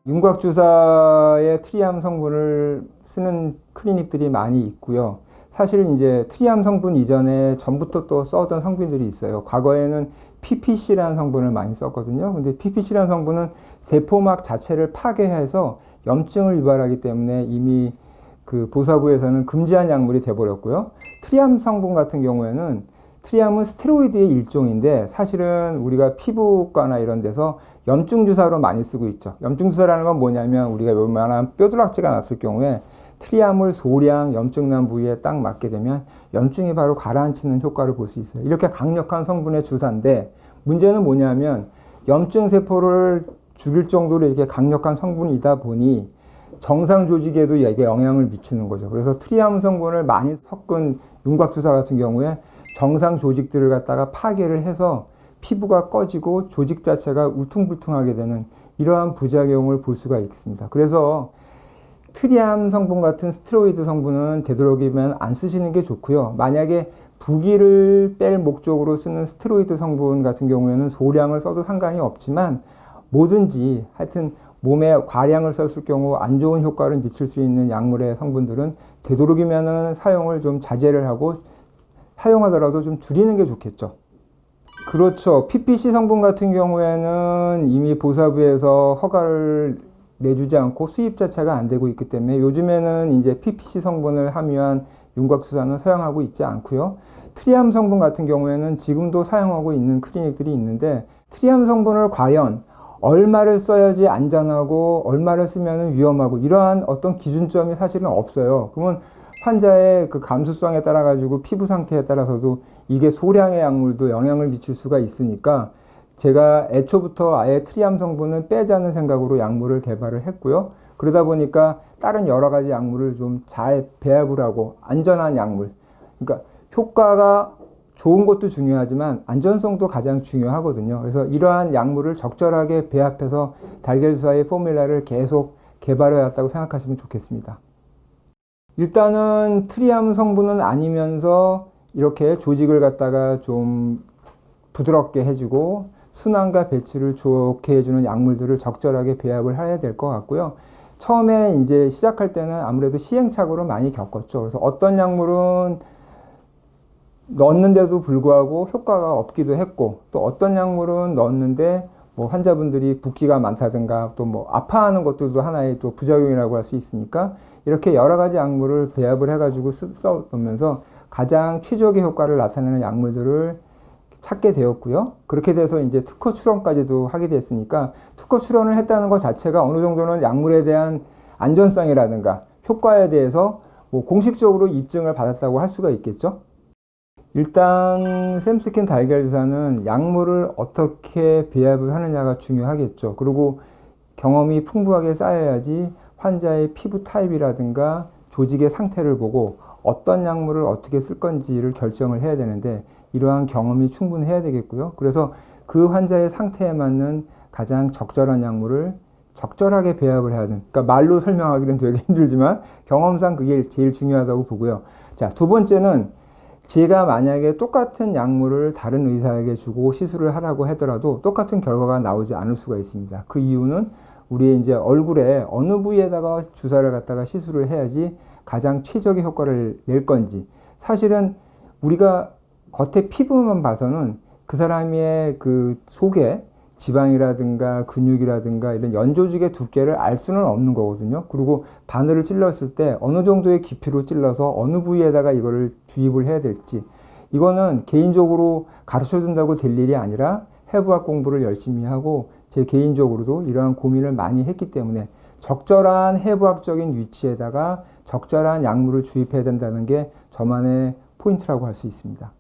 윤곽주사에 트리암 성분을 쓰는 클리닉들이 많이 있고요. 사실 이제 트리암 성분 이전에 전부터 또 써던 성분들이 있어요. 과거에는 PPC라는 성분을 많이 썼거든요. 근데 PPC라는 성분은 세포막 자체를 파괴해서 염증을 유발하기 때문에 이미 그 보사부에서는 금지한 약물이 돼버렸고요. 트리암 성분 같은 경우에는 트리암은 스테로이드의 일종인데 사실은 우리가 피부과나 이런 데서 염증 주사로 많이 쓰고 있죠. 염증 주사라는 건 뭐냐면 우리가 웬만한 뼈두락지가 났을 경우에 트리암을 소량 염증난 부위에 딱 맞게 되면 염증이 바로 가라앉히는 효과를 볼 수 있어요. 이렇게 강력한 성분의 주사인데 문제는 뭐냐면 염증 세포를 죽일 정도로 이렇게 강력한 성분이다 보니 정상 조직에도 이게 영향을 미치는 거죠. 그래서 트리암 성분을 많이 섞은 윤곽주사 같은 경우에 정상 조직들을 갖다가 파괴를 해서 피부가 꺼지고 조직 자체가 울퉁불퉁하게 되는 이러한 부작용을 볼 수가 있습니다. 그래서 트리암 성분 같은 스테로이드 성분은 되도록이면 안 쓰시는 게 좋고요. 만약에 부기를 뺄 목적으로 쓰는 스테로이드 성분 같은 경우에는 소량을 써도 상관이 없지만 뭐든지 하여튼 몸에 과량을 썼을 경우 안 좋은 효과를 미칠 수 있는 약물의 성분들은 되도록이면 사용을 좀 자제를 하고 사용하더라도 좀 줄이는 게 좋겠죠. 그렇죠. PPC 성분 같은 경우에는 이미 보사부에서 허가를 내주지 않고 수입 자체가 안 되고 있기 때문에 요즘에는 이제 PPC 성분을 함유한 윤곽주사는 사용하고 있지 않고요. 트리암 성분 같은 경우에는 지금도 사용하고 있는 클리닉들이 있는데 트리암 성분을 과연 얼마를 써야지 안전하고 얼마를 쓰면 위험하고 이러한 어떤 기준점이 사실은 없어요. 그러면 환자의 그 감수성에 따라 가지고 피부 상태에 따라서도 이게 소량의 약물도 영향을 미칠 수가 있으니까 제가 애초부터 아예 트리암 성분은 빼자는 생각으로 약물을 개발을 했고요. 그러다 보니까 다른 여러 가지 약물을 좀 잘 배합을 하고 안전한 약물, 그러니까 효과가 좋은 것도 중요하지만 안전성도 가장 중요하거든요. 그래서 이러한 약물을 적절하게 배합해서 달걀주사의 포뮬라를 계속 개발해 왔다고 생각하시면 좋겠습니다. 일단은 트리암 성분은 아니면서 이렇게 조직을 갖다가 좀 부드럽게 해주고 순환과 배출을 좋게 해주는 약물들을 적절하게 배합을 해야 될 것 같고요. 처음에 이제 시작할 때는 아무래도 시행착오를 많이 겪었죠. 그래서 어떤 약물은 넣었는데도 불구하고 효과가 없기도 했고 또 어떤 약물은 넣었는데 뭐 환자분들이 붓기가 많다든가 또 뭐 아파하는 것들도 하나의 또 부작용이라고 할 수 있으니까 이렇게 여러 가지 약물을 배합을 해가지고 써보면서 가장 최적의 효과를 나타내는 약물들을 찾게 되었고요. 그렇게 돼서 이제 특허 출원까지도 하게 됐으니까 특허 출원을 했다는 것 자체가 어느 정도는 약물에 대한 안전성이라든가 효과에 대해서 뭐 공식적으로 입증을 받았다고 할 수가 있겠죠. 일단 샘스킨 달걀주사는 약물을 어떻게 배합을 하느냐가 중요하겠죠. 그리고 경험이 풍부하게 쌓여야지 환자의 피부 타입이라든가 조직의 상태를 보고 어떤 약물을 어떻게 쓸 건지를 결정을 해야 되는데 이러한 경험이 충분해야 되겠고요. 그래서 그 환자의 상태에 맞는 가장 적절한 약물을 적절하게 배합을 해야 되는, 그러니까 말로 설명하기는 되게 힘들지만 경험상 그게 제일 중요하다고 보고요. 자, 두 번째는 제가 만약에 똑같은 약물을 다른 의사에게 주고 시술을 하라고 하더라도 똑같은 결과가 나오지 않을 수가 있습니다. 그 이유는 우리의 이제 얼굴에 어느 부위에다가 주사를 갖다가 시술을 해야지 가장 최적의 효과를 낼 건지, 사실은 우리가 겉에 피부만 봐서는 그 사람의 그 속에 지방이라든가 근육이라든가 이런 연조직의 두께를 알 수는 없는 거거든요. 그리고 바늘을 찔렀을 때 어느 정도의 깊이로 찔러서 어느 부위에다가 이거를 주입을 해야 될지, 이거는 개인적으로 가르쳐 준다고 될 일이 아니라 해부학 공부를 열심히 하고 제 개인적으로도 이러한 고민을 많이 했기 때문에 적절한 해부학적인 위치에다가 적절한 약물을 주입해야 된다는 게 저만의 포인트라고 할 수 있습니다.